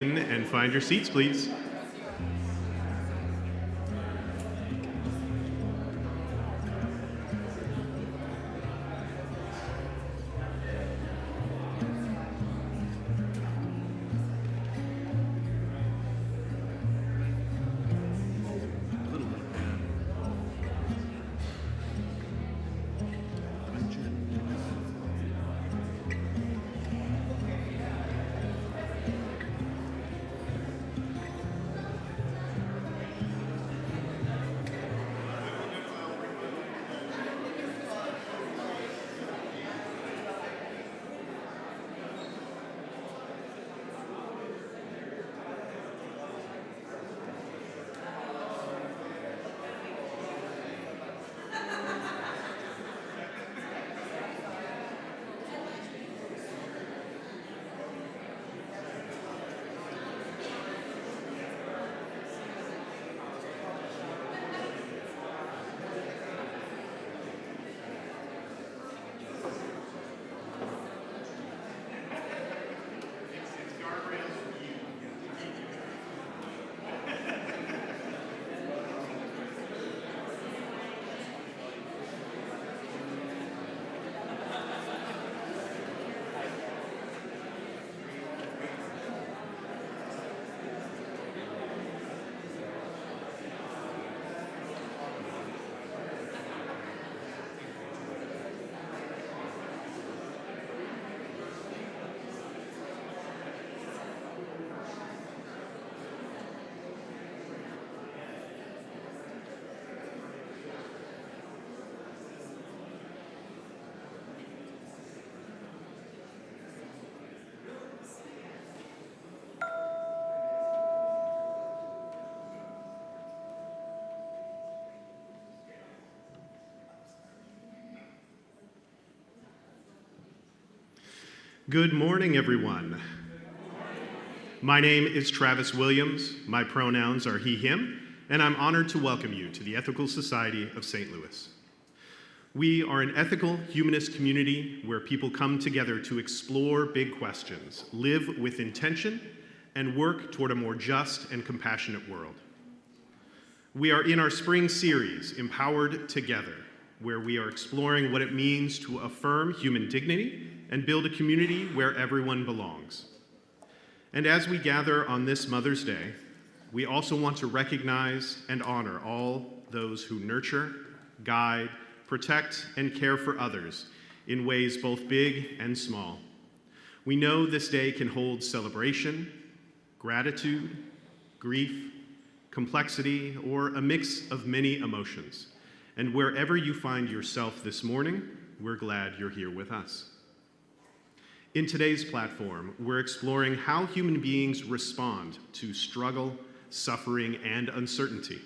And find your seats, please. Good morning, everyone. My name is Travis Williams. My pronouns are he, him, and I'm honored to welcome you to the Ethical Society of St. Louis. We are an ethical humanist community where people come together to explore big questions, live with intention, and work toward a more just and compassionate world. We are in our spring series, Empowered Together, where we are exploring what it means to affirm human dignity and build a community where everyone belongs. And as we gather on this Mother's Day, we also want to recognize and honor all those who nurture, guide, protect, and care for others in ways both big and small. We know this day can hold celebration, gratitude, grief, complexity, or a mix of many emotions. And wherever you find yourself this morning, we're glad you're here with us. In today's platform, we're exploring how human beings respond to struggle, suffering, and uncertainty.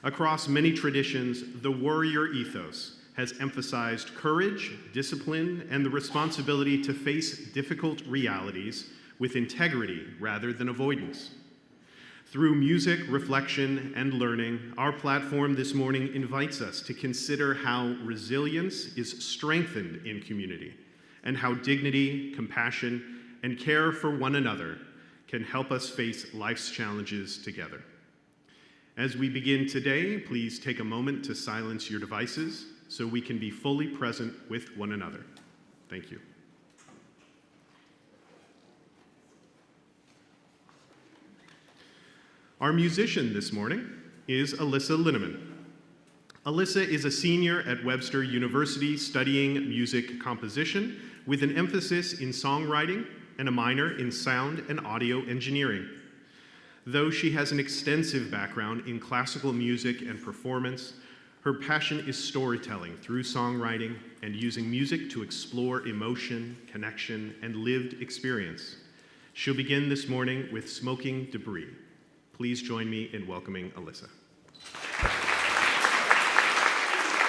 Across many traditions, the warrior ethos has emphasized courage, discipline, and the responsibility to face difficult realities with integrity rather than avoidance. Through music, reflection, and learning, our platform this morning invites us to consider how resilience is strengthened in community, and how dignity, compassion, and care for one another can help us face life's challenges together. As we begin today, please take a moment to silence your devices so we can be fully present with one another. Thank you. Our musician this morning is Alyssa Linneman. Alyssa is a senior at Webster University studying music composition with an emphasis in songwriting and a minor in sound and audio engineering. Though she has an extensive background in classical music and performance, her passion is storytelling through songwriting and using music to explore emotion, connection, and lived experience. She'll begin this morning with Smoking Debris. Please join me in welcoming Alyssa.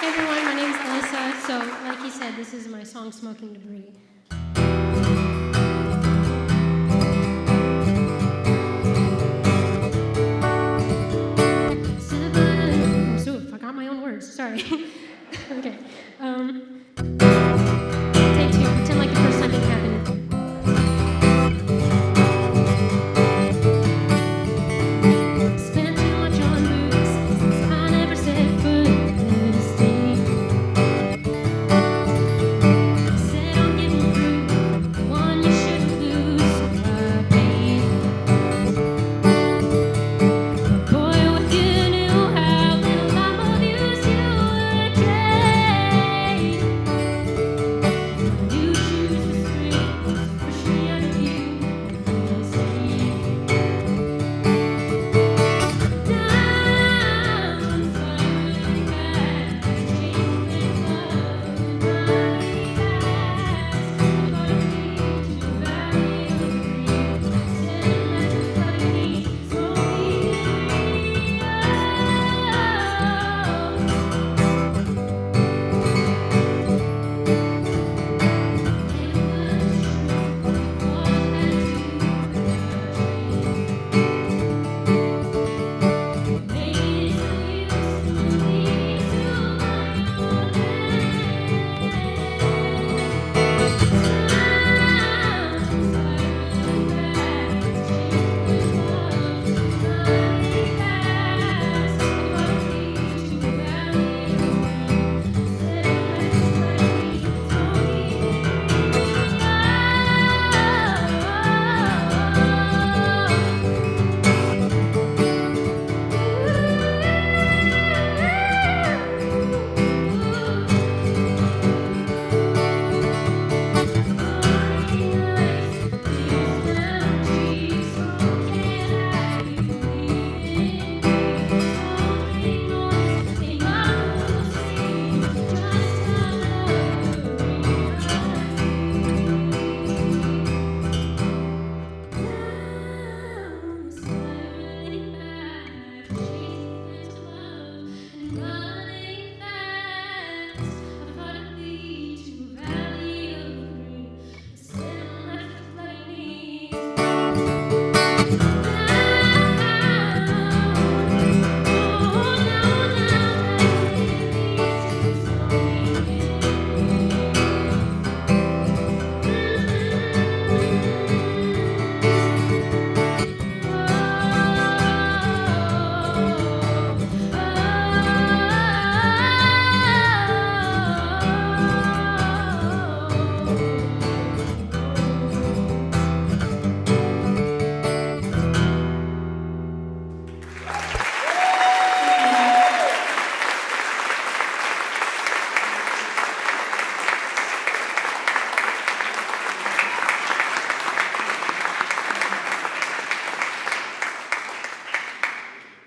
Hey everyone, my name's Alyssa. So, like he said, this is my song, Smoking Debris. So, I forgot my own words, sorry. Okay. Take two, pretend like the first time it happened.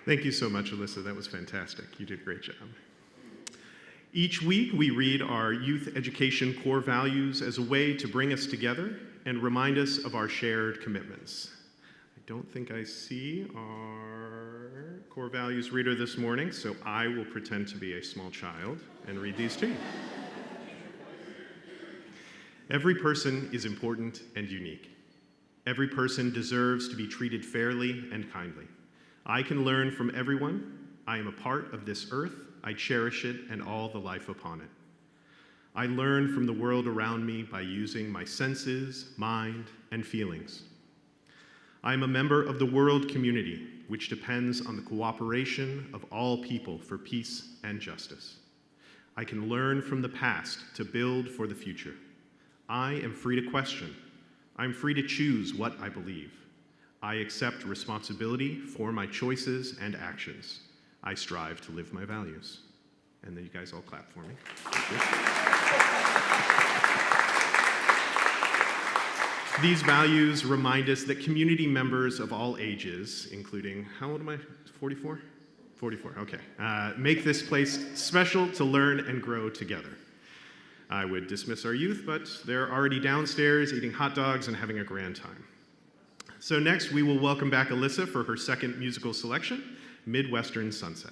Thank you so much, Alyssa. That was fantastic. You did a great job. Each week, we read our youth education core values as a way to bring us together and remind us of our shared commitments. I don't think I see our core values reader this morning, so I will pretend to be a small child and read these to you. Every person is important and unique. Every person deserves to be treated fairly and kindly. I can learn from everyone. I am a part of this earth. I cherish it and all the life upon it. I learn from the world around me by using my senses, mind, and feelings. I am a member of the world community, which depends on the cooperation of all people for peace and justice. I can learn from the past to build for the future. I am free to question. I'm free to choose what I believe. I accept responsibility for my choices and actions. I strive to live my values. And then you guys all clap for me. Thank you. These values remind us that community members of all ages, including, how old am I? 44? 44, okay. Make this place special to learn and grow together. I would dismiss our youth, but they're already downstairs eating hot dogs and having a grand time. So next, we will welcome back Alyssa for her second musical selection, Midwestern Sunset.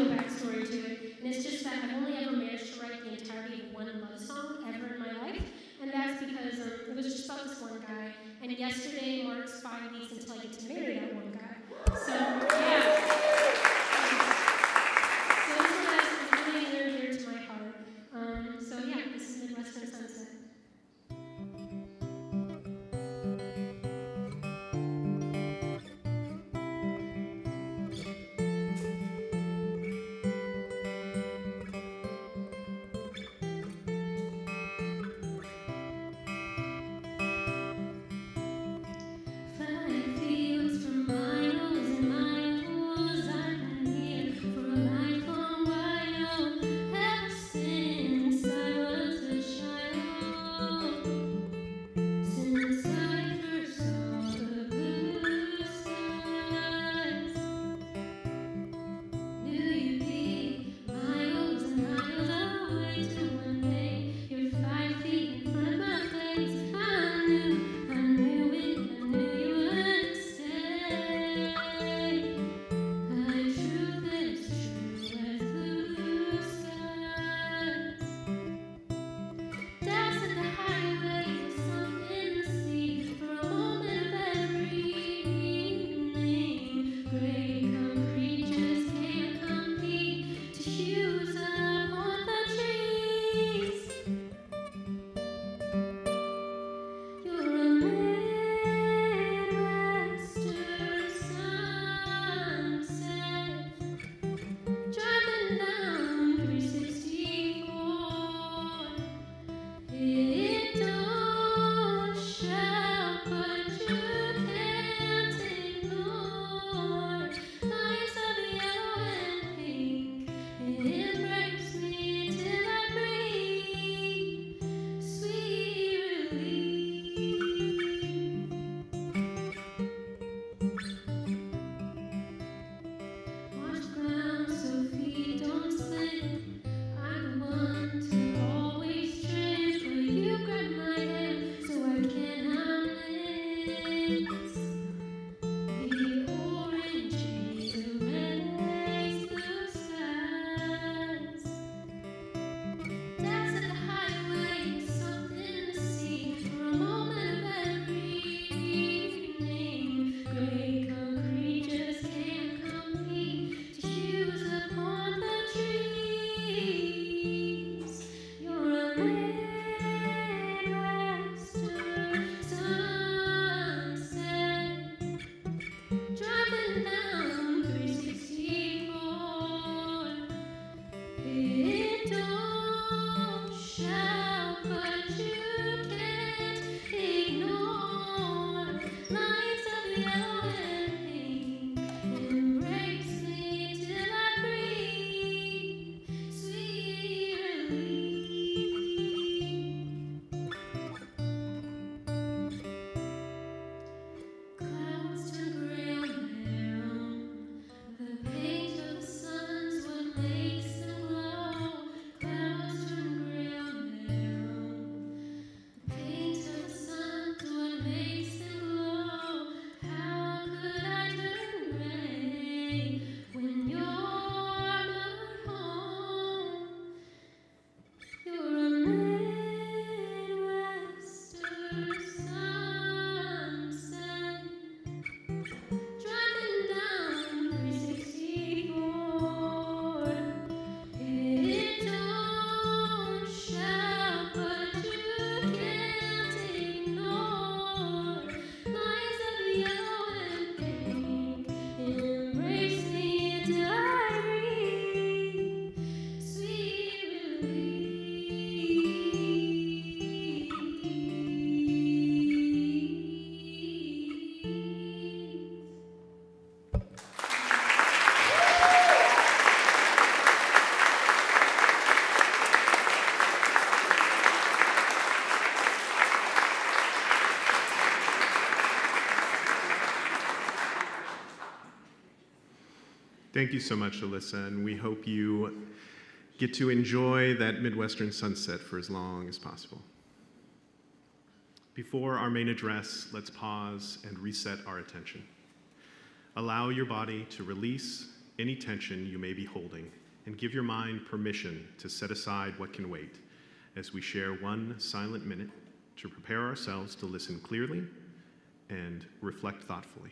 Backstory to it, and it's just that I've only ever managed to write the entirety of one love song ever in my life, and that's because it was just about this one guy, and yesterday marks 5 weeks until I get to marry that one guy. So, yeah. So this one is really near and dear to my heart. So yeah, this is Midwestern Sunset. Five fields from miles and miles. sunset, driving down 364. It don't shout, but you can't ignore lines of yellow and pink. Embrace me till I breathe. Sweet release. Thank you so much, Alyssa, and we hope you get to enjoy that Midwestern sunset for as long as possible. Before our main address, let's pause and reset our attention. Allow your body to release any tension you may be holding and give your mind permission to set aside what can wait as we share one silent minute to prepare ourselves to listen clearly and reflect thoughtfully.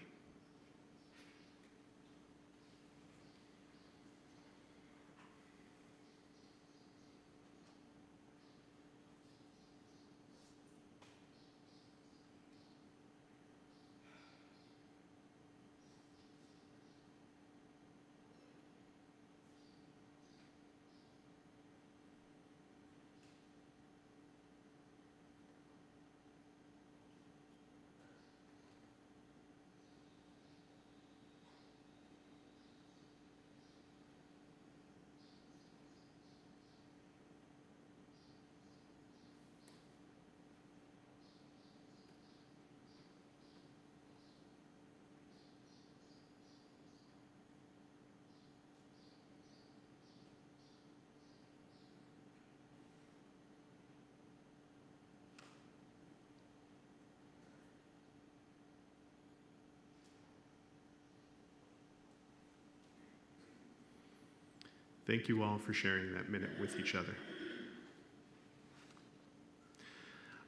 Thank you all for sharing that minute with each other.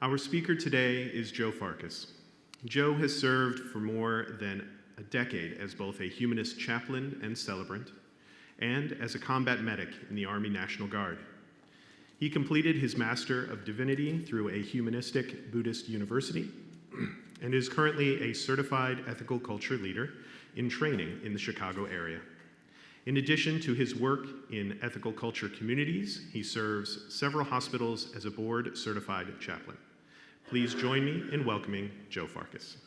Our speaker today is Joe Farkas. Joe has served for more than a decade as both a humanist chaplain and celebrant, and as a combat medic in the Army National Guard. He completed his Master of Divinity through a Humanistic Buddhist university and is currently a certified ethical culture leader in training in the Chicago area. In addition to his work in ethical culture communities, he serves several hospitals as a board-certified chaplain. Please join me in welcoming Joe Farkas.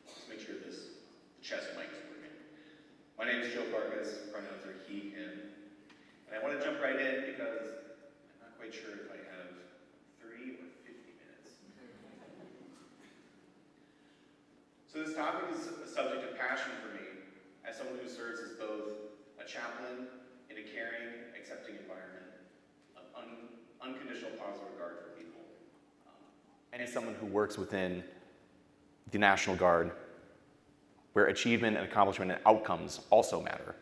Let's make sure the chest mic is working. My name is Joe Farkas, pronouns are he, him. And I want to jump right in because I'm not quite sure if I have 30 or 50 minutes. So this topic is a subject of passion for me as someone who serves as both a chaplain in a caring, accepting environment of unconditional positive regard for people. And as someone who works within the National Guard, where achievement and accomplishment and outcomes also matter.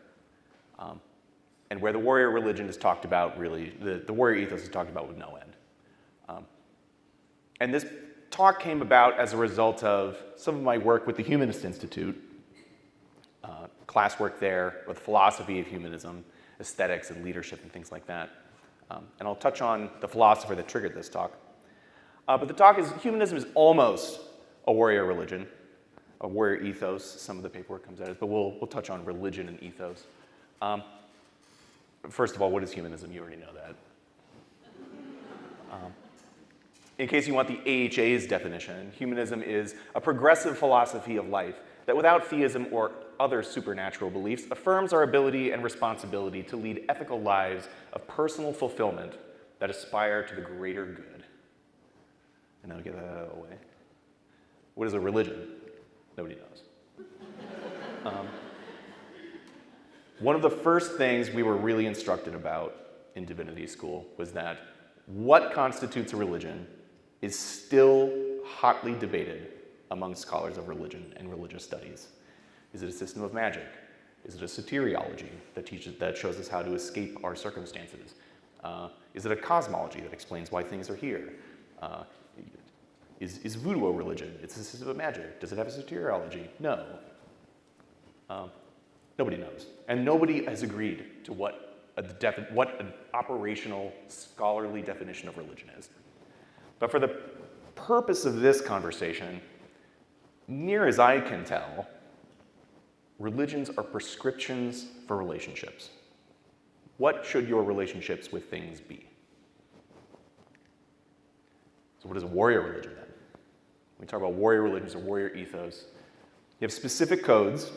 And where the warrior religion is talked about, really, the warrior ethos is talked about with no end. And this talk came about as a result of some of my work with the Humanist Institute, classwork there with philosophy of humanism, aesthetics and leadership and things like that. And I'll touch on the philosopher that triggered this talk. But the talk is, humanism is almost a warrior religion, a warrior ethos. Some of the paperwork comes out as, but we'll touch on religion and ethos. First of all, what is humanism? You already know that. In case you want the AHA's definition, humanism is a progressive philosophy of life that without theism or other supernatural beliefs affirms our ability and responsibility to lead ethical lives of personal fulfillment that aspire to the greater good. And now get that out of the way. What is a religion? Nobody knows. One of the first things we were really instructed about in divinity school was that what constitutes a religion is still hotly debated among scholars of religion and religious studies. Is it a system of magic? Is it a soteriology that shows us how to escape our circumstances? Is it a cosmology that explains why things are here? Is voodoo a religion? It's a system of magic. Does it have a soteriology? No. Nobody knows. And nobody has agreed to what an operational, scholarly definition of religion is. But for the purpose of this conversation, near as I can tell, religions are prescriptions for relationships. What should your relationships with things be? So what is a warrior religion then? When we talk about warrior religions or warrior ethos, you have specific codes,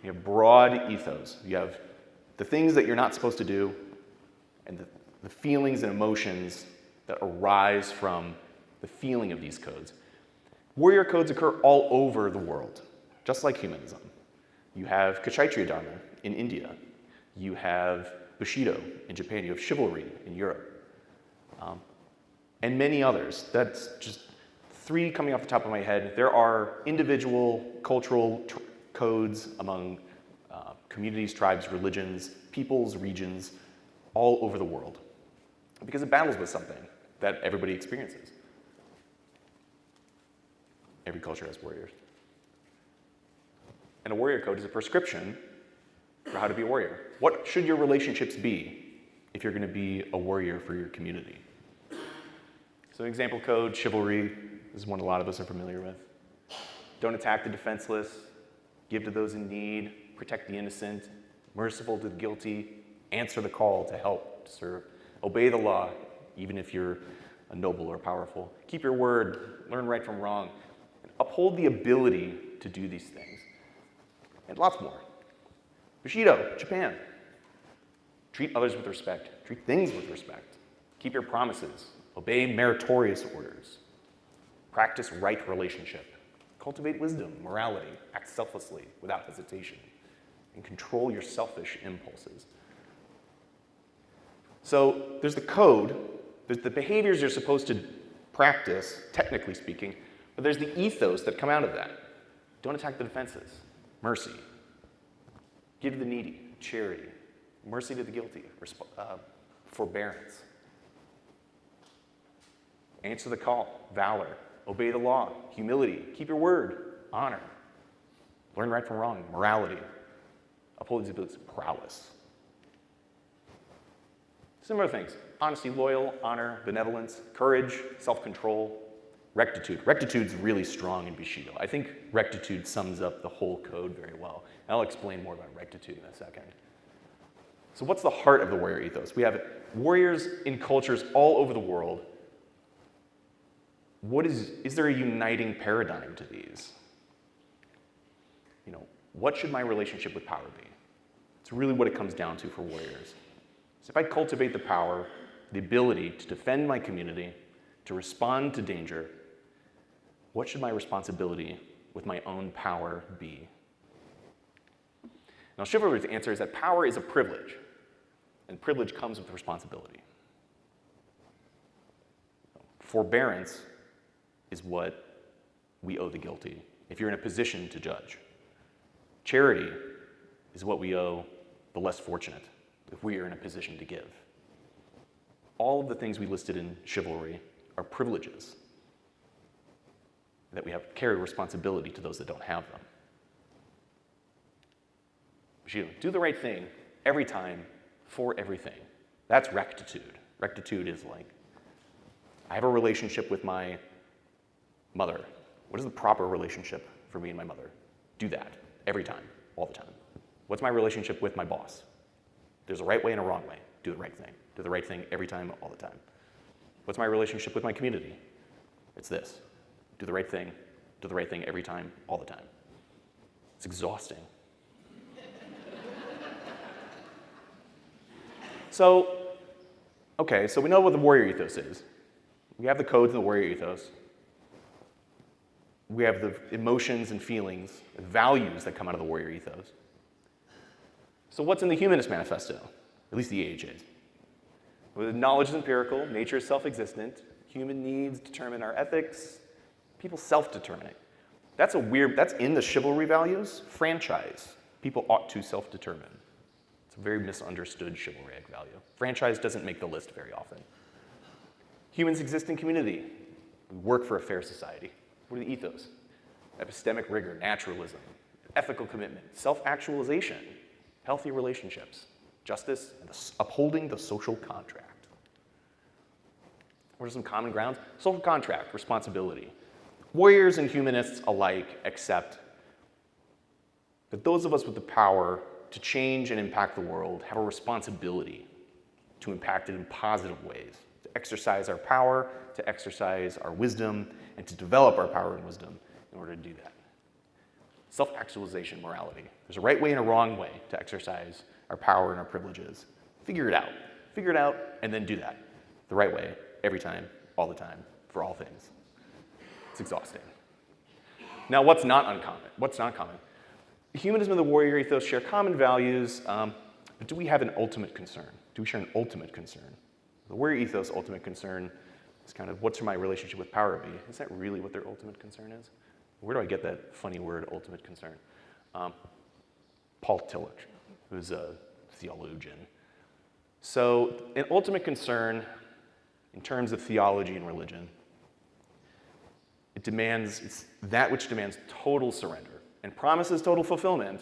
you have broad ethos, you have the things that you're not supposed to do, and the feelings and emotions that arise from the feeling of these codes. Warrior codes occur all over the world, just like humanism. You have Kshatriya Dharma in India. You have Bushido in Japan. You have chivalry in Europe. And many others. That's just 3 coming off the top of my head. There are individual cultural codes among communities, tribes, religions, peoples, regions, all over the world. Because it battles with something that everybody experiences. Every culture has warriors. And a warrior code is a prescription for how to be a warrior. What should your relationships be if you're going to be a warrior for your community? So an example code, chivalry, is one a lot of us are familiar with. Don't attack the defenseless, give to those in need, protect the innocent, merciful to the guilty, answer the call to help, to serve, obey the law, even if you're a noble or powerful. Keep your word, learn right from wrong, and uphold the ability to do these things. And lots more. Bushido, Japan. Treat others with respect. Treat things with respect. Keep your promises. Obey meritorious orders. Practice right relationship. Cultivate wisdom, morality. Act selflessly, without hesitation. And control your selfish impulses. So there's the code. There's the behaviors you're supposed to practice, technically speaking. But there's the ethos that come out of that. Don't attack the defenses. Mercy. Give to the needy. Charity. Mercy to the guilty. Forbearance. Answer the call. Valor. Obey the law. Humility. Keep your word. Honor. Learn right from wrong. Morality. Uphold these abilities. Prowess. Similar things. Honesty, loyal, honor, benevolence, courage, self-control, rectitude. Rectitude's really strong in Bushido. I think rectitude sums up the whole code very well. And I'll explain more about rectitude in a second. So what's the heart of the warrior ethos? We have warriors in cultures all over the world. Is there a uniting paradigm to these? What should my relationship with power be? It's really what it comes down to for warriors. So if I cultivate the power, the ability to defend my community, to respond to danger, what should my responsibility with my own power be? Now, chivalry's answer is that power is a privilege, and privilege comes with responsibility. Forbearance is what we owe the guilty if you're in a position to judge. Charity is what we owe the less fortunate if we are in a position to give. All of the things we listed in chivalry are privileges that we have carry responsibility to those that don't have them. Do the right thing every time for everything. That's rectitude. Rectitude is like, I have a relationship with my mother. What is the proper relationship for me and my mother? Do that every time, all the time. What's my relationship with my boss? There's a right way and a wrong way. Do the right thing. Do the right thing every time, all the time. What's my relationship with my community? It's this. Do the right thing. Do the right thing every time, all the time. It's exhausting. So we know what the warrior ethos is. We have the codes in the warrior ethos. We have the emotions and feelings and values that come out of the warrior ethos. So what's in the Humanist Manifesto? At least the AHA's. Well, knowledge is empirical, nature is self-existent, human needs determine our ethics, people self-determinate. That's in the chivalry values. Franchise. People ought to self-determine. It's a very misunderstood chivalric value. Franchise doesn't make the list very often. Humans exist in community. We work for a fair society. What are the ethos? Epistemic rigor, naturalism, ethical commitment, self-actualization, healthy relationships, justice, and upholding the social contract. What are some common grounds? Social contract, responsibility. Warriors and humanists alike accept that those of us with the power to change and impact the world have a responsibility to impact it in positive ways, to exercise our power, to exercise our wisdom, and to develop our power and wisdom in order to do that. Self-actualization morality. There's a right way and a wrong way to exercise our power and our privileges. Figure it out. Figure it out, and then do that the right way, every time, all the time, for all things. It's exhausting. Now, what's not uncommon? What's not common? Humanism and the warrior ethos share common values, but do we have an ultimate concern? Do we share an ultimate concern? The warrior ethos' ultimate concern is kind of, what's my relationship with power be? Is that really what their ultimate concern is? Where do I get that funny word, ultimate concern? Paul Tillich, who's a theologian. So an ultimate concern in terms of theology and religion, it's that which demands total surrender and promises total fulfillment,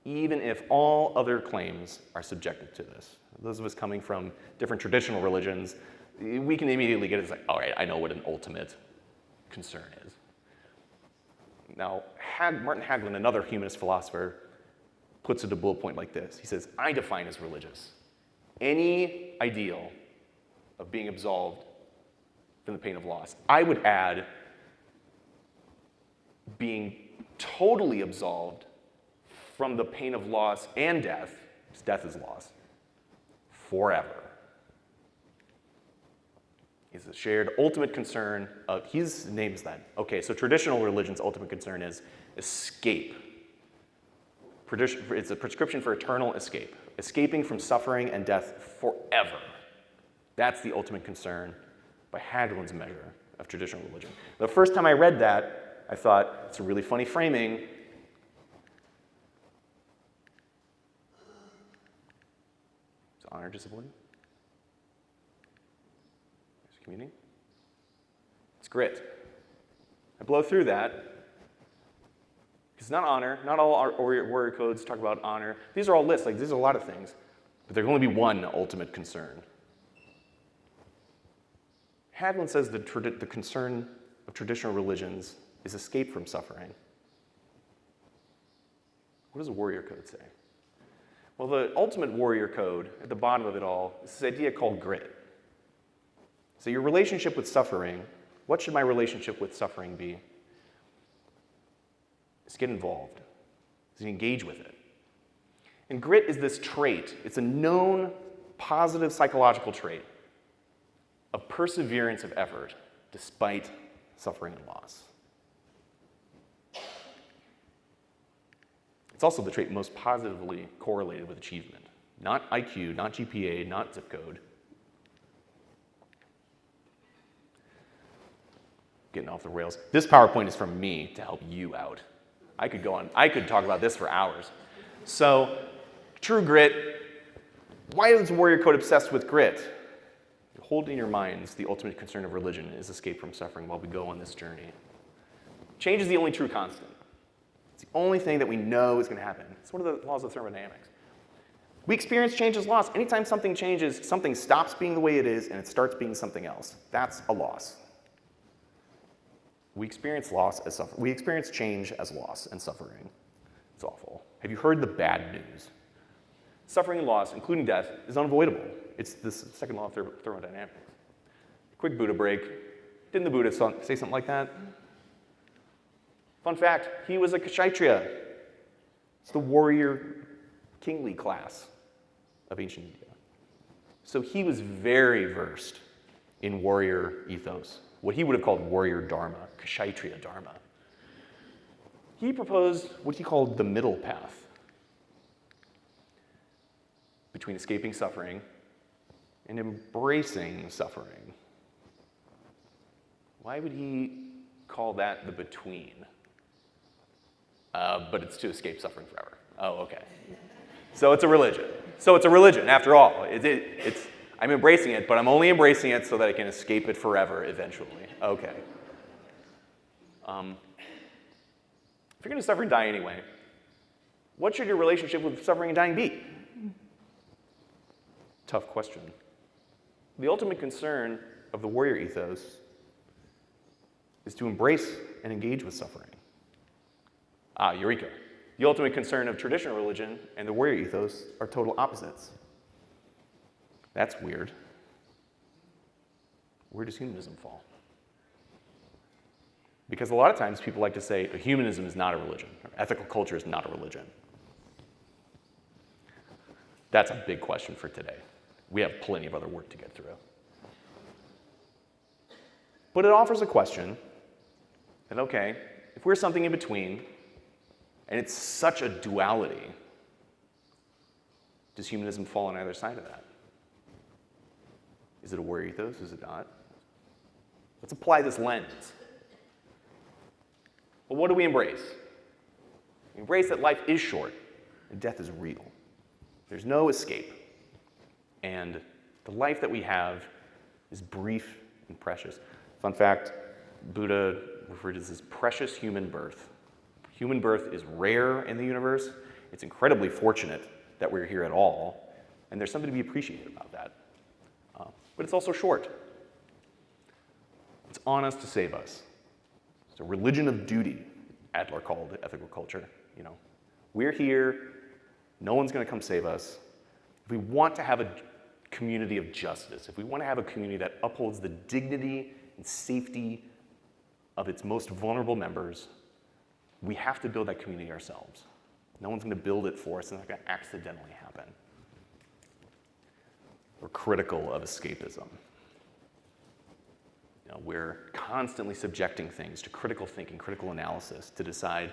even if all other claims are subjected to this. Those of us coming from different traditional religions, we can immediately get it. It's like, all right, I know what an ultimate concern is. Now, Martin Hagelin, another humanist philosopher, puts it a bullet point like this. He says, I define as religious any ideal of being absolved from the pain of loss. I would add being totally absolved from the pain of loss and death, because death is loss, forever. Is a shared ultimate concern of, his name is that. Okay, so traditional religion's ultimate concern is escape. It's a prescription for eternal escape, escaping from suffering and death forever. That's the ultimate concern by Hagelin's measure of traditional religion. The first time I read that, I thought, it's a really funny framing. Is honor discipline? Community. It's grit. I blow through that. It's not honor. Not all our warrior codes talk about honor. These are all lists. These are a lot of things. But there can only be one ultimate concern. Hagelin says the concern of traditional religions is escape from suffering. What does a warrior code say? Well, the ultimate warrior code, at the bottom of it all, is this idea called grit. So your relationship with suffering, what should my relationship with suffering be? Is get involved. Is engage with it. And grit is this trait. It's a known positive psychological trait of perseverance of effort despite suffering and loss. It's also the trait most positively correlated with achievement. Not IQ, not GPA, not zip code. Getting off the rails. This PowerPoint is from me to help you out. I could go on. I could talk about this for hours. So, true grit. Why is Warrior Code obsessed with grit? Hold in your minds the ultimate concern of religion is escape from suffering while we go on this journey. Change is the only true constant. It's the only thing that we know is going to happen. It's one of the laws of thermodynamics. We experience change as loss. Anytime something changes, something stops being the way it is and it starts being something else. That's a loss. We experience loss as suffering. We experience change as loss and suffering. It's awful. Have you heard the bad news? Suffering and loss, including death, is unavoidable. It's this second law of thermodynamics. Quick Buddha break. Didn't the Buddha say something like that? Fun fact, he was a Kshatriya. It's the warrior kingly class of ancient India. So he was very versed in warrior ethos, what he would have called warrior dharma, Kshatriya dharma. He proposed what he called the middle path between escaping suffering and embracing suffering. Why would he call that the between? but it's to escape suffering forever. Oh, okay. So it's a religion. So it's a religion, after all. I'm embracing it, but I'm only embracing it so that I can escape it forever eventually. Okay. If you're going to suffer and die anyway, what should your relationship with suffering and dying be? Tough question. The ultimate concern of the warrior ethos is to embrace and engage with suffering. Eureka. The ultimate concern of traditional religion and the warrior ethos are total opposites. That's weird. Where does humanism fall? Because a lot of times people like to say humanism is not a religion, or ethical culture is not a religion. That's a big question for today. We have plenty of other work to get through. But it offers a question that, okay, if we're something in between, and it's such a duality, does humanism fall on either side of that? Is it a warrior ethos? Is it not? Let's apply this lens. Well, what do we embrace? We embrace that life is short and death is real. There's no escape. And the life that we have is brief and precious. Fun fact, Buddha referred to this as precious human birth. Human birth is rare in the universe. It's incredibly fortunate that we're here at all. And there's something to be appreciated about that. But it's also short. It's on us to save us. It's a religion of duty, Adler called it, ethical culture. We're here. No one's going to come save us. If we want to have a community of justice, if we want to have a community that upholds the dignity and safety of its most vulnerable members, we have to build that community ourselves. No one's going to build it for us. It's not going to accidentally happen. We're critical of escapism. We're constantly subjecting things to critical thinking, critical analysis to decide,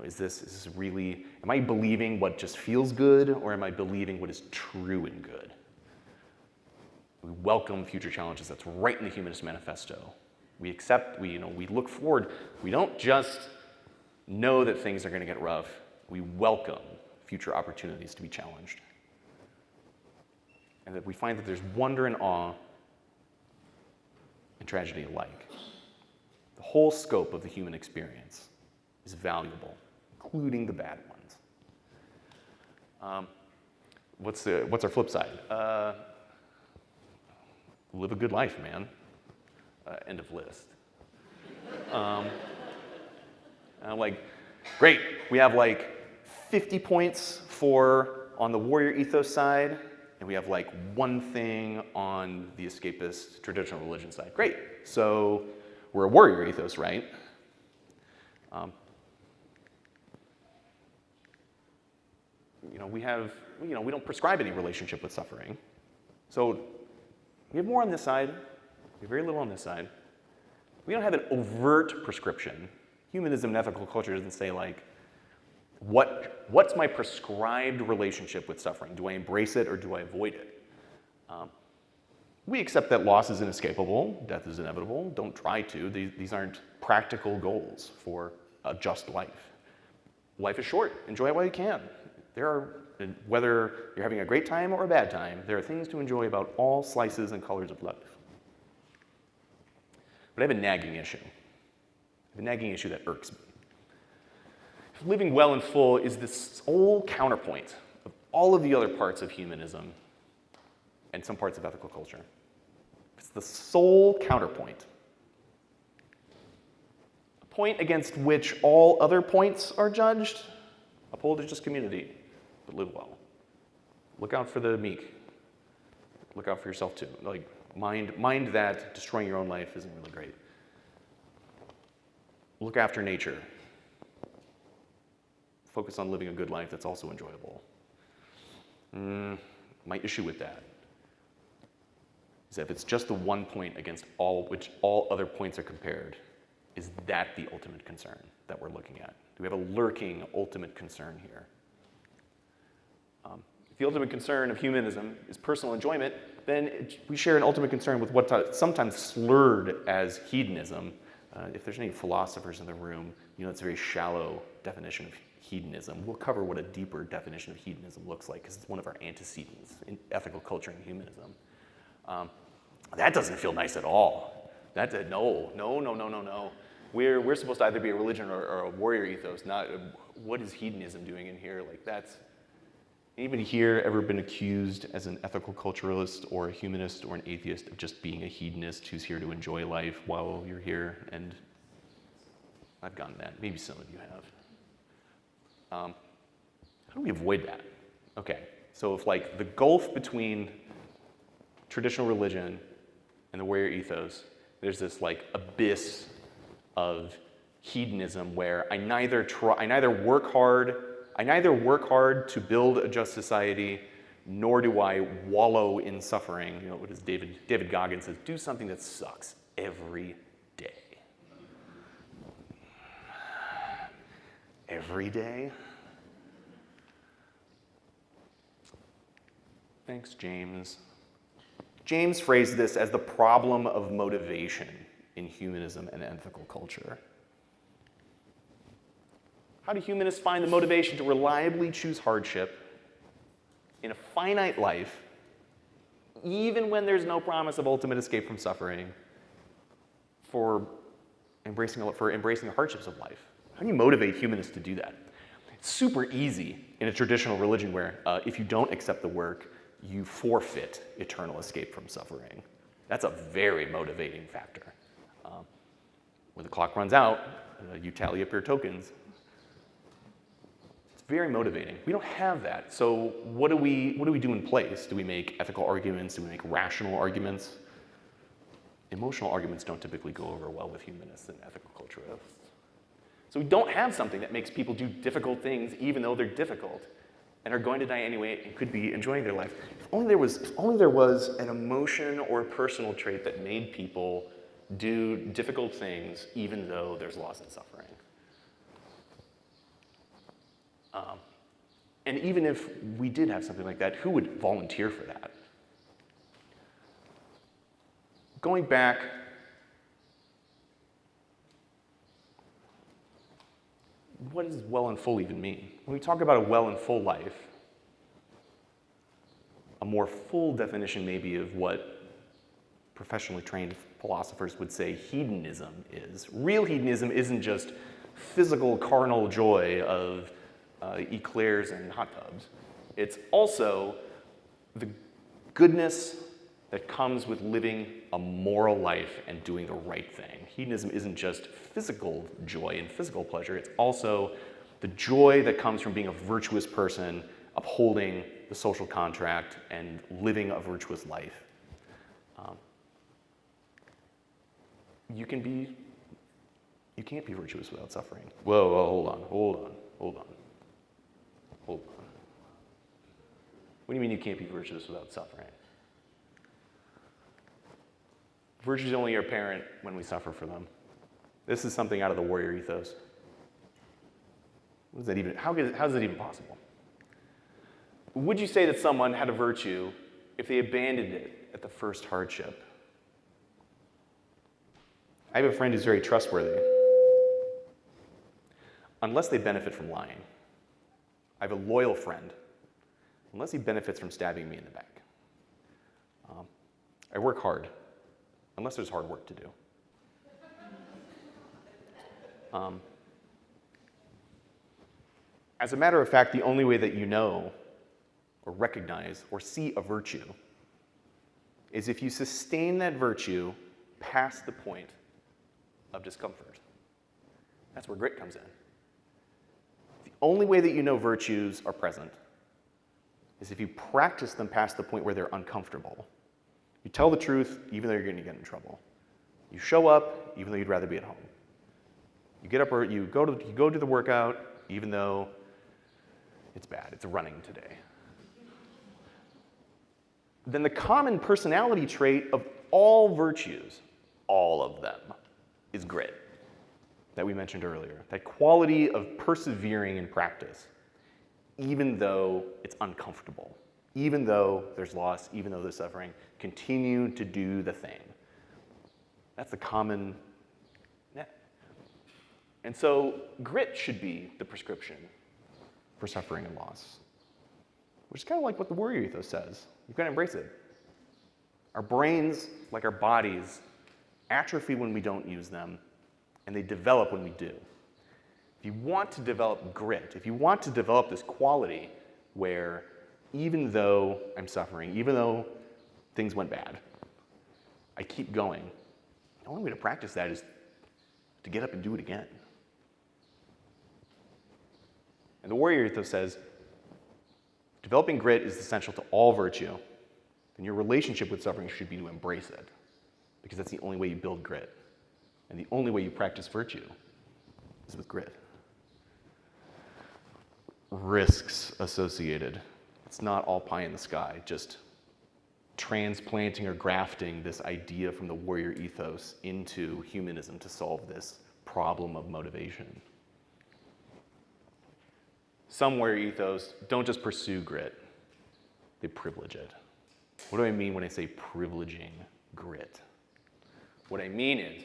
is this really, am I believing what just feels good, or am I believing what is true and good? We welcome future challenges. That's right in the Humanist Manifesto. We accept, we look forward. We don't just know that things are going to get rough. We welcome future opportunities to be challenged. And that we find that there's wonder and awe and tragedy alike. The whole scope of the human experience is valuable, including the bad ones. What's our flip side? Live a good life, man. End of list. Great, we have 50 points on the warrior ethos side, and we have one thing on the escapist traditional religion side. Great, so we're a warrior ethos, right? We don't prescribe any relationship with suffering. So we have more on this side, we have very little on this side. We don't have an overt prescription. Humanism and ethical culture doesn't say what's my prescribed relationship with suffering? Do I embrace it or do I avoid it? We accept that loss is inescapable, death is inevitable. Don't try to. These aren't practical goals for a just life. Life is short. Enjoy it while you can. Whether you're having a great time or a bad time, there are things to enjoy about all slices and colors of life. But I have a nagging issue. I have a nagging issue that irks me. If living well and full is the sole counterpoint of all of the other parts of humanism and some parts of ethical culture, it's the sole counterpoint, a point against which all other points are judged, uphold a just community, but live well. Look out for the meek. Look out for yourself too. Mind that destroying your own life isn't really great. Look after nature. Focus on living a good life that's also enjoyable. My issue with that is that if it's just the one point against which all other points are compared, is that the ultimate concern that we're looking at? Do we have a lurking ultimate concern here? If the ultimate concern of humanism is personal enjoyment, then we share an ultimate concern with what's sometimes slurred as hedonism. If there's any philosophers in the room, it's a very shallow definition of hedonism. We'll cover what a deeper definition of hedonism looks like, because it's one of our antecedents in ethical culture and humanism. That doesn't feel nice at all. No. We're supposed to either be a religion or a warrior ethos, not what is hedonism doing in here? Like, that's, anybody here ever been accused as an ethical culturalist or a humanist or an atheist of just being a hedonist who's here to enjoy life while you're here? And I've gotten that. Maybe some of you have. How do we avoid that? Okay, so if like the gulf between traditional religion and the warrior ethos, there's this like abyss of hedonism where I neither work hard to build a just society, nor do I wallow in suffering. What does David Goggins says? Do something that sucks every day. Every day? Thanks, James. James phrased this as the problem of motivation in humanism and ethical culture. How do humanists find the motivation to reliably choose hardship in a finite life, even when there's no promise of ultimate escape from suffering, for embracing the hardships of life? How do you motivate humanists to do that? It's super easy in a traditional religion where if you don't accept the work, you forfeit eternal escape from suffering. That's a very motivating factor. When the clock runs out, you tally up your tokens. It's very motivating. We don't have that. So what do we do in place? Do we make ethical arguments? Do we make rational arguments? Emotional arguments don't typically go over well with humanists and ethical culturalists. So we don't have something that makes people do difficult things even though they're difficult and are going to die anyway and could be enjoying their life. If only there was an emotion or a personal trait that made people do difficult things even though there's loss and suffering. And even if we did have something like that, who would volunteer for that? Going back, what does well and full even mean? When we talk about a well and full life, a more full definition maybe of what professionally trained philosophers would say hedonism is. Real hedonism isn't just physical carnal joy of eclairs and hot tubs. It's also the goodness that comes with living a moral life and doing the right thing. Hedonism isn't just physical joy and physical pleasure, it's also the joy that comes from being a virtuous person, upholding the social contract, and living a virtuous life. You can't be virtuous without suffering. Whoa, hold on. What do you mean you can't be virtuous without suffering? Virtue is only apparent when we suffer for them. This is something out of the warrior ethos. What is that even? How is that even possible? Would you say that someone had a virtue if they abandoned it at the first hardship? I have a friend who's very trustworthy, unless they benefit from lying. I have a loyal friend, unless he benefits from stabbing me in the back. I work hard, unless there's hard work to do. As a matter of fact, the only way that you know or recognize or see a virtue is if you sustain that virtue past the point of discomfort. That's where grit comes in. The only way that you know virtues are present is if you practice them past the point where they're uncomfortable. You tell the truth even though you're going to get in trouble. You show up even though you'd rather be at home. You get up or you go to the workout even though it's bad. It's running today. Then the common personality trait of all virtues, all of them, is grit that we mentioned earlier. That quality of persevering in practice, even though it's uncomfortable, even though there's loss, even though there's suffering, continue to do the thing. That's the common. And so grit should be the prescription for suffering and loss, which is kind of like what the warrior ethos says. You've got to embrace it. Our brains, like our bodies, atrophy when we don't use them, and they develop when we do. If you want to develop grit, if you want to develop this quality where even though I'm suffering, even though things went bad, I keep going, the only way to practice that is to get up and do it again. And the warrior ethos says, developing grit is essential to all virtue, and your relationship with suffering should be to embrace it, because that's the only way you build grit. And the only way you practice virtue is with grit. Risks associated. It's not all pie in the sky, just transplanting or grafting this idea from the warrior ethos into humanism to solve this problem of motivation. Some warrior ethos don't just pursue grit, they privilege it. What do I mean when I say privileging grit? What I mean is,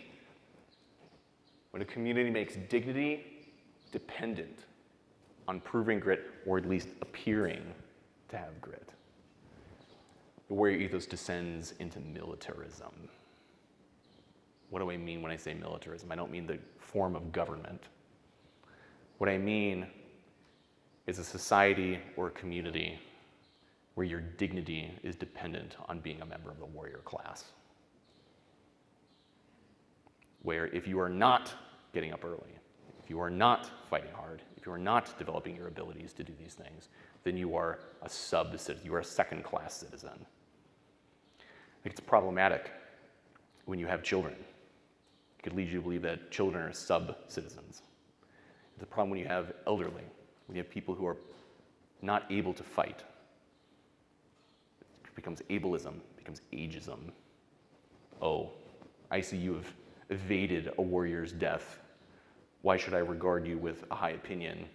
when a community makes dignity dependent on proving grit, or at least appearing to have grit, the warrior ethos descends into militarism. What do I mean when I say militarism? I don't mean the form of government. What I mean is a society or a community where your dignity is dependent on being a member of the warrior class. Where if you are not getting up early, if you are not fighting hard, if you are not developing your abilities to do these things, then you are a sub-citizen, you are a second-class citizen. I think it's problematic when you have children. It could lead you to believe that children are sub-citizens. It's a problem when you have elderly, when you have people who are not able to fight. It becomes ableism, it becomes ageism. Oh, I see you have evaded a warrior's death. Why should I regard you with a high opinion?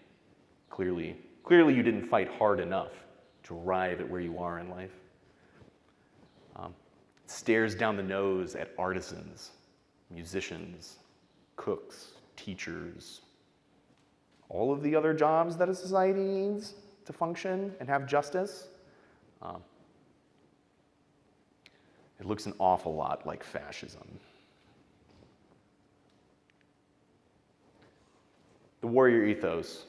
Clearly you didn't fight hard enough to arrive at where you are in life. Stares down the nose at artisans, musicians, cooks, teachers, all of the other jobs that a society needs to function and have justice. It looks an awful lot like fascism. The warrior ethos,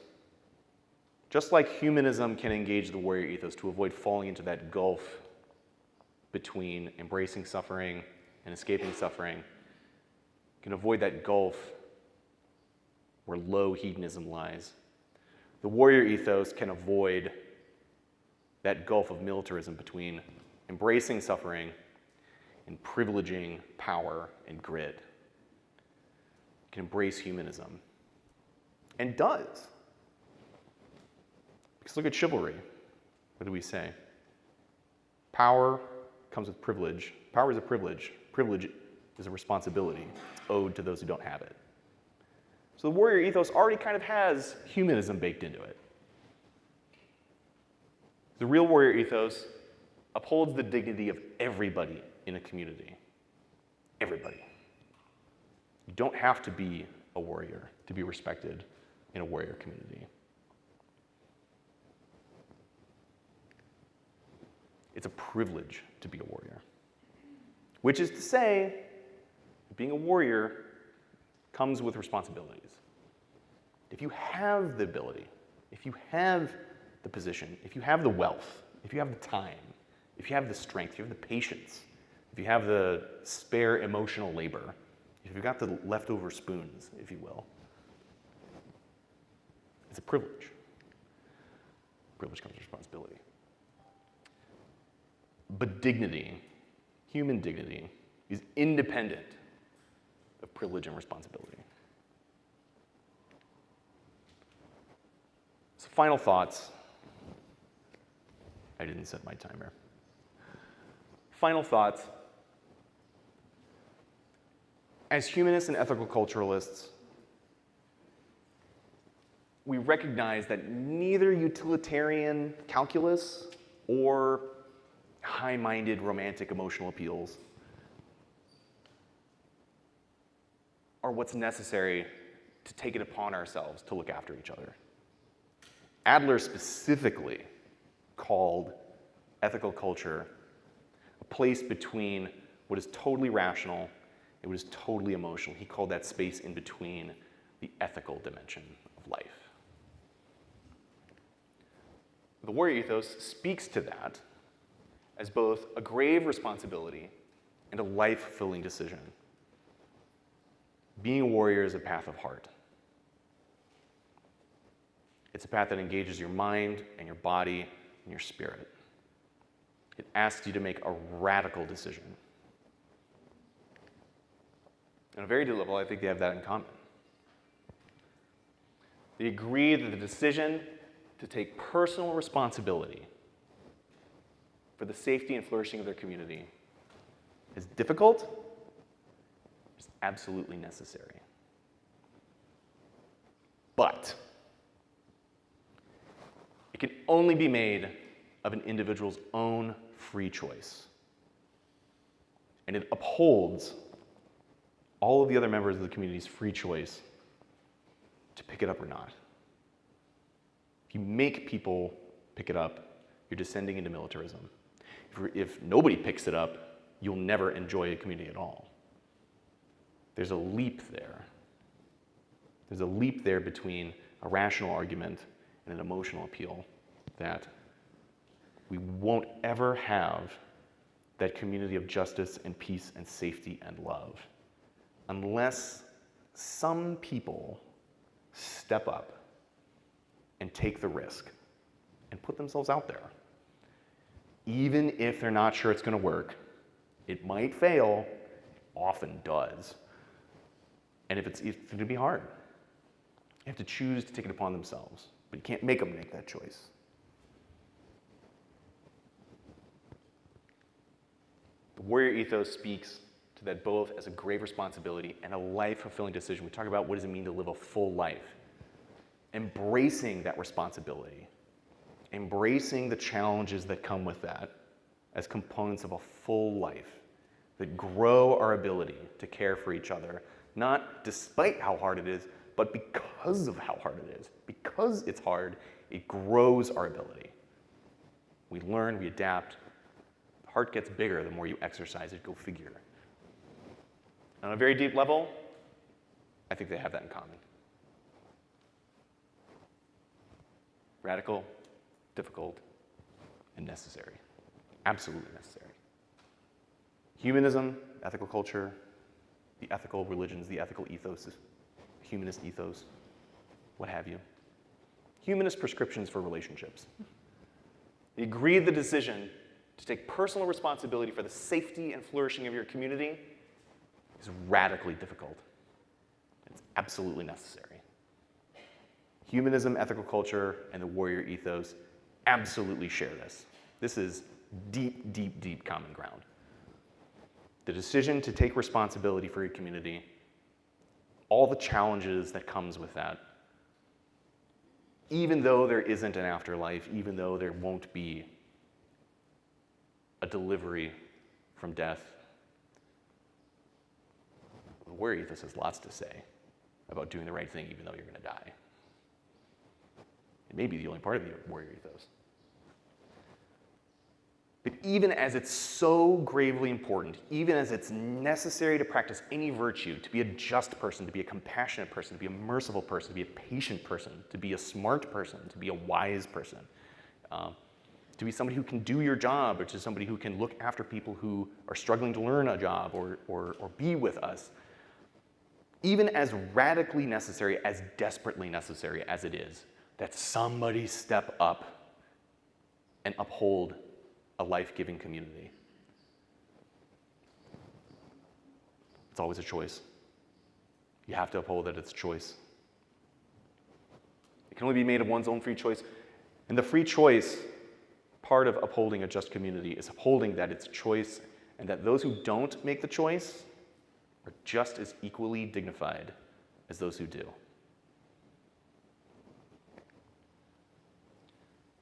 just like humanism can engage the warrior ethos to avoid falling into that gulf between embracing suffering and escaping suffering, can avoid that gulf where low hedonism lies. The warrior ethos can avoid that gulf of militarism between embracing suffering and privileging power and grit. It can embrace humanism. And does. Because look at chivalry. What do we say? Power comes with privilege. Power is a privilege. Privilege is a responsibility. It's owed to those who don't have it. So the warrior ethos already kind of has humanism baked into it. The real warrior ethos upholds the dignity of everybody in a community. Everybody. You don't have to be a warrior to be respected in a warrior community. It's a privilege to be a warrior. Which is to say, being a warrior comes with responsibilities. If you have the ability, if you have the position, if you have the wealth, if you have the time, if you have the strength, if you have the patience, if you have the spare emotional labor, if you've got the leftover spoons, if you will, it's a privilege. Privilege comes with responsibility. But dignity, human dignity, is independent of privilege and responsibility. So final thoughts. I didn't set my timer. Final thoughts. As humanists and ethical culturalists, we recognize that neither utilitarian calculus or high-minded romantic emotional appeals are what's necessary to take it upon ourselves to look after each other. Adler specifically called ethical culture a place between what is totally rational and what is totally emotional. He called that space in between the ethical dimension of life. The warrior ethos speaks to that as both a grave responsibility and a life-fulfilling decision. Being a warrior is a path of heart. It's a path that engages your mind and your body and your spirit. It asks you to make a radical decision. On a very deep level, I think they have that in common. They agree that the decision to take personal responsibility for the safety and flourishing of their community is difficult, it's absolutely necessary. But it can only be made of an individual's own free choice. And it upholds all of the other members of the community's free choice to pick it up or not. If you make people pick it up, you're descending into militarism. If nobody picks it up, you'll never enjoy a community at all. There's a leap there. There's a leap there between a rational argument and an emotional appeal that we won't ever have that community of justice and peace and safety and love unless some people step up and take the risk and put themselves out there. Even if they're not sure it's going to work, it might fail, it often does. And if it's going to be hard, you have to choose to take it upon themselves, but you can't make them make that choice. The warrior ethos speaks to that both as a grave responsibility and a life-fulfilling decision. We talk about what does it mean to live a full life. Embracing that responsibility, embracing the challenges that come with that as components of a full life that grow our ability to care for each other, not despite how hard it is, but because of how hard it is. Because it's hard, it grows our ability. We learn, we adapt. The heart gets bigger the more you exercise it, go figure. On a very deep level, I think they have that in common. Radical, difficult, and necessary. Absolutely necessary. Humanism, ethical culture, the ethical religions, the ethical ethos, humanist ethos, what have you. Humanist prescriptions for relationships. They agree the decision to take personal responsibility for the safety and flourishing of your community is radically difficult. It's absolutely necessary. Humanism, ethical culture, and the warrior ethos absolutely share this. This is deep, deep, deep common ground. The decision to take responsibility for your community, all the challenges that comes with that, even though there isn't an afterlife, even though there won't be a delivery from death, the warrior ethos has lots to say about doing the right thing even though you're going to die. It may be the only part of the warrior ethos. But even as it's so gravely important, even as it's necessary to practice any virtue, to be a just person, to be a compassionate person, to be a merciful person, to be a patient person, to be a smart person, to be a wise person, to be somebody who can do your job, or to somebody who can look after people who are struggling to learn a job or be with us, even as radically necessary, as desperately necessary as it is, that somebody step up and uphold a life-giving community. It's always a choice. You have to uphold that it's a choice. It can only be made of one's own free choice. And the free choice, part of upholding a just community, is upholding that it's a choice and that those who don't make the choice are just as equally dignified as those who do.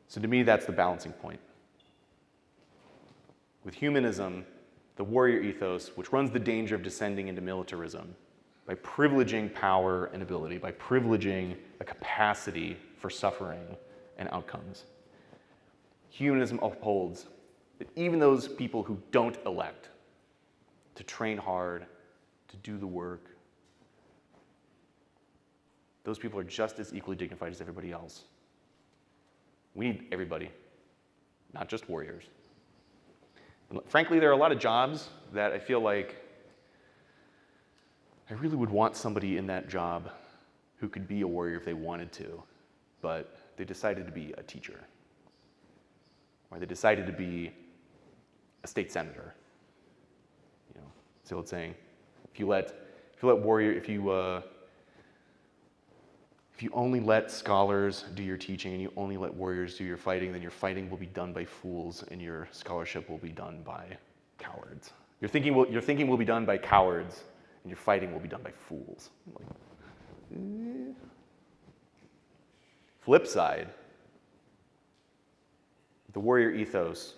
So to me, that's the balancing point. With humanism, the warrior ethos, which runs the danger of descending into militarism by privileging power and ability, by privileging a capacity for suffering and outcomes. Humanism upholds that even those people who don't elect to train hard, to do the work, those people are just as equally dignified as everybody else. We need everybody, not just warriors. And frankly, there are a lot of jobs that I feel like I really would want somebody in that job who could be a warrior if they wanted to, but they decided to be a teacher, or they decided to be a state senator. You know, it's the old saying: if you only let scholars do your teaching and you only let warriors do your fighting, then your fighting will be done by fools and your scholarship will be done by cowards. Your thinking will be done by cowards and your fighting will be done by fools. Flip side, the warrior ethos.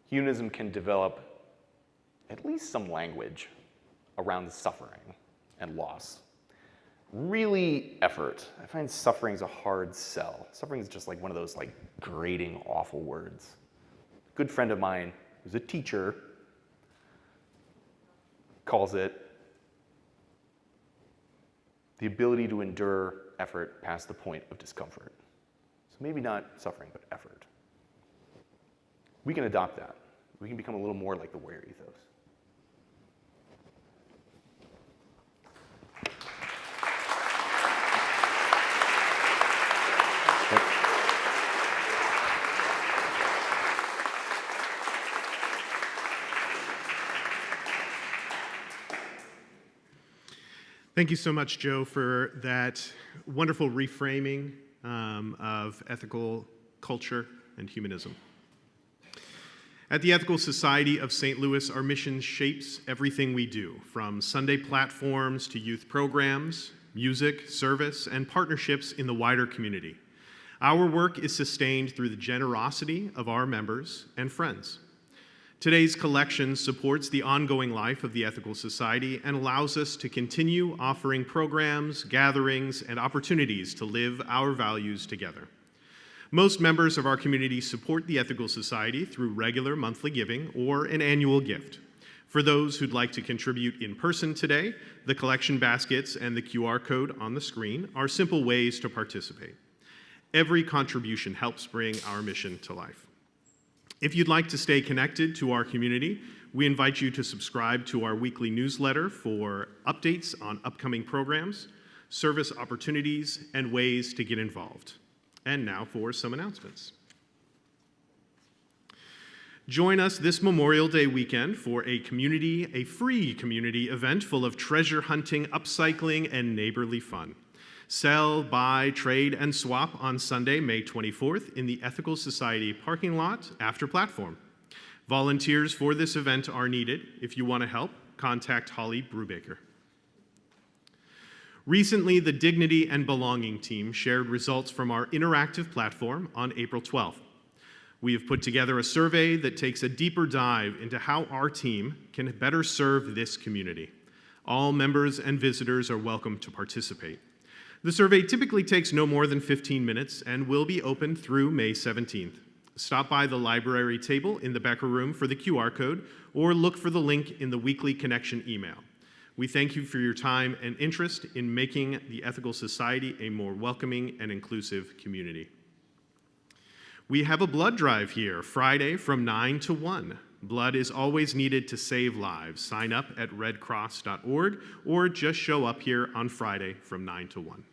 Humanism can develop at least some language around suffering and loss. Really effort. I find suffering is a hard sell. Suffering is just like one of those like grating, awful words. A good friend of mine who's a teacher calls it the ability to endure effort past the point of discomfort. So maybe not suffering, but effort. We can adopt that. We can become a little more like the warrior ethos. Thank you so much, Joe, for that wonderful reframing of ethical culture and humanism. At the Ethical Society of St. Louis, our mission shapes everything we do, from Sunday platforms to youth programs, music, service, and partnerships in the wider community. Our work is sustained through the generosity of our members and friends. Today's collection supports the ongoing life of the Ethical Society and allows us to continue offering programs, gatherings, and opportunities to live our values together. Most members of our community support the Ethical Society through regular monthly giving or an annual gift. For those who'd like to contribute in person today, the collection baskets and the QR code on the screen are simple ways to participate. Every contribution helps bring our mission to life. If you'd like to stay connected to our community, we invite you to subscribe to our weekly newsletter for updates on upcoming programs, service opportunities, and ways to get involved. And now for some announcements. Join us this Memorial Day weekend for a free community event full of treasure hunting, upcycling, and neighborly fun. Sell, buy, trade, and swap on Sunday, May 24th in the Ethical Society parking lot after platform. Volunteers for this event are needed. If you want to help, contact Holly Brubaker. Recently, the Dignity and Belonging team shared results from our interactive platform on April 12th. We have put together a survey that takes a deeper dive into how our team can better serve this community. All members and visitors are welcome to participate. The survey typically takes no more than 15 minutes and will be open through May 17th. Stop by the library table in the Becker Room for the QR code or look for the link in the weekly connection email. We thank you for your time and interest in making the Ethical Society a more welcoming and inclusive community. We have a blood drive here, Friday from 9 to 1. Blood is always needed to save lives. Sign up at redcross.org or just show up here on Friday from 9 to 1.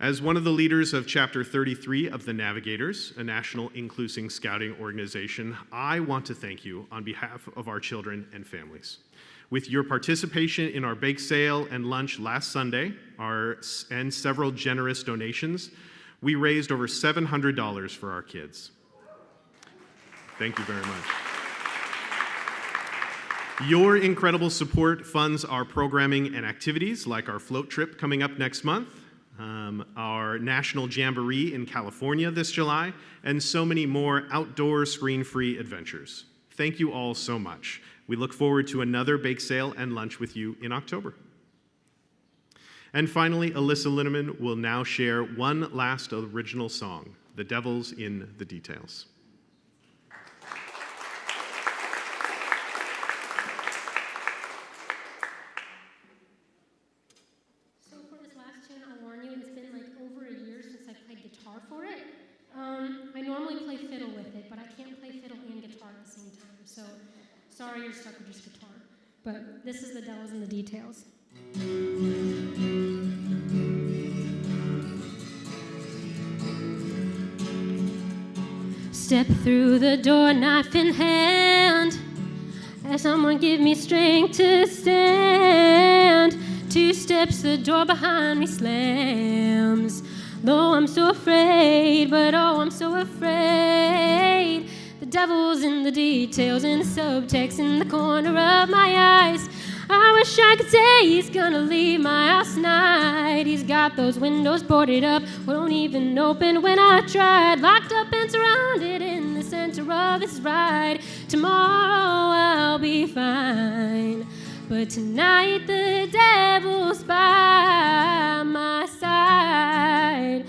As one of the leaders of Chapter 33 of the Navigators, a national inclusive scouting organization, I want to thank you on behalf of our children and families. With your participation in our bake sale and lunch last Sunday and several generous donations, we raised over $700 for our kids. Thank you very much. Your incredible support funds our programming and activities, like our float trip coming up next month, our National Jamboree in California this July, and so many more outdoor screen-free adventures. Thank you all so much. We look forward to another bake sale and lunch with you in October. And finally, Alyssa Linneman will now share one last original song, The Devil's in the Details. So for this last tune, I'll warn you, it's been like over a year since I played guitar for it. I normally play fiddle with it, but I can't play fiddle and guitar at the same time. So sorry you're stuck with just guitar. But this is The Devil's in the Details. Step through the door, knife in hand, as someone give me strength to stand. 2 steps, the door behind me slams. Though I'm so afraid, but oh, I'm so afraid. The devil's in the details, in the subtext, in the corner of my eyes. I wish I could say he's gonna leave my house tonight. He's got those windows boarded up, won't even open when I tried. Locked up and surrounded in the center of his ride. Tomorrow I'll be fine, but tonight the devil's by my side.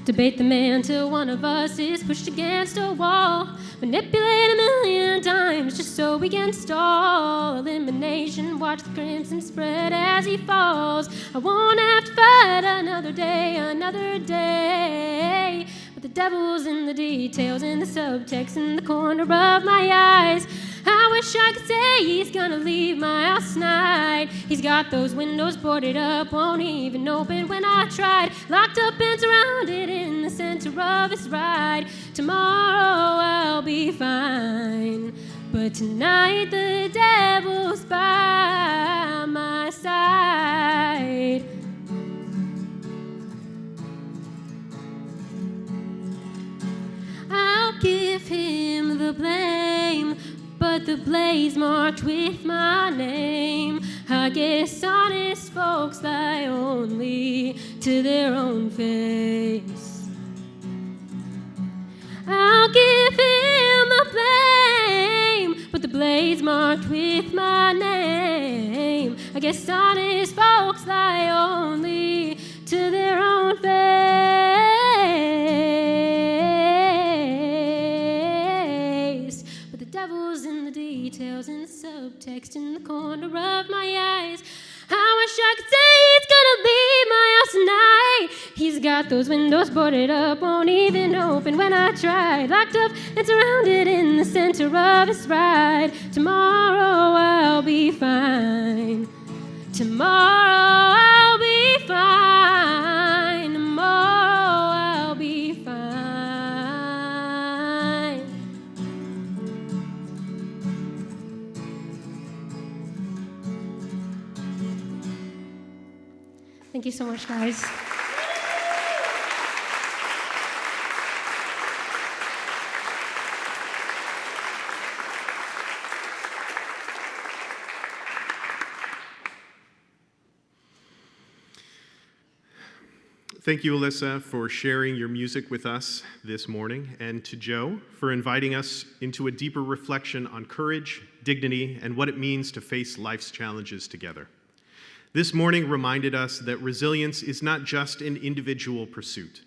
Debate the man till one of us is pushed against a wall. Manipulate 1,000,000 times just so we can stall. Elimination, watch the crimson spread as he falls. I won't have to fight another day, another day. But the devil's in the details, in the subtext, in the corner of my eyes. I wish I could say he's gonna leave my house tonight. He's got those windows boarded up, won't even open when I tried. Locked up and surrounded in the center of his ride. Tomorrow I'll be fine, but tonight the devil's by my side. I'll give him the blame, but the blaze marked with my name. I guess honest folks lie only to their own face. I'll give him the blame, but the blaze marked with my name. I guess honest folks lie only to their own face. But the devil's in the details, in the subtext, in the corner of my eyes. I wish I could say he's gonna leave my house tonight. He's got those windows boarded up, won't even open when I try. Locked up and surrounded in the center of his ride. Tomorrow I'll be fine. Tomorrow I'll be fine. Tomorrow I'll be fine. Thank you so much, guys. Thank you, Alyssa, for sharing your music with us this morning, and to Joe for inviting us into a deeper reflection on courage, dignity, and what it means to face life's challenges together. This morning reminded us that resilience is not just an individual pursuit.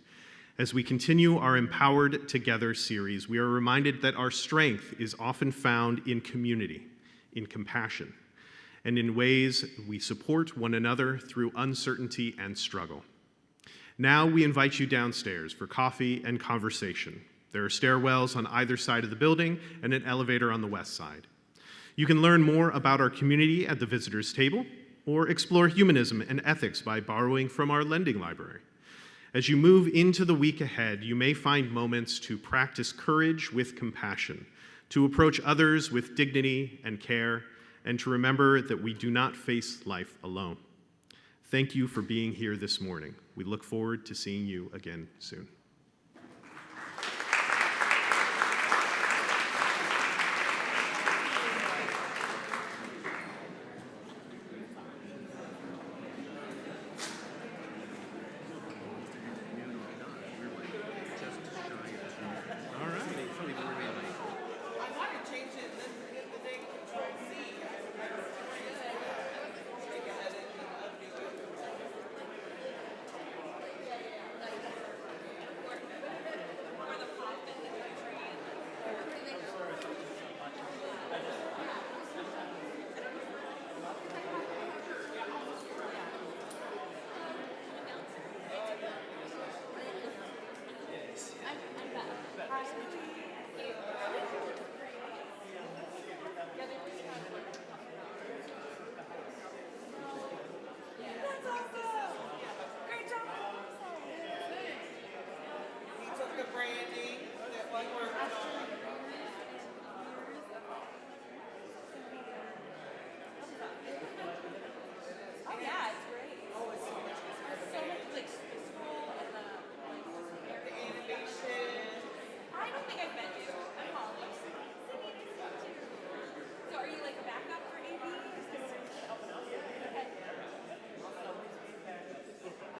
As we continue our Empowered Together series, we are reminded that our strength is often found in community, in compassion, and in ways we support one another through uncertainty and struggle. Now we invite you downstairs for coffee and conversation. There are stairwells on either side of the building and an elevator on the west side. You can learn more about our community at the visitors table, or explore humanism and ethics by borrowing from our lending library. As you move into the week ahead, you may find moments to practice courage with compassion, to approach others with dignity and care, and to remember that we do not face life alone. Thank you for being here this morning. We look forward to seeing you again soon.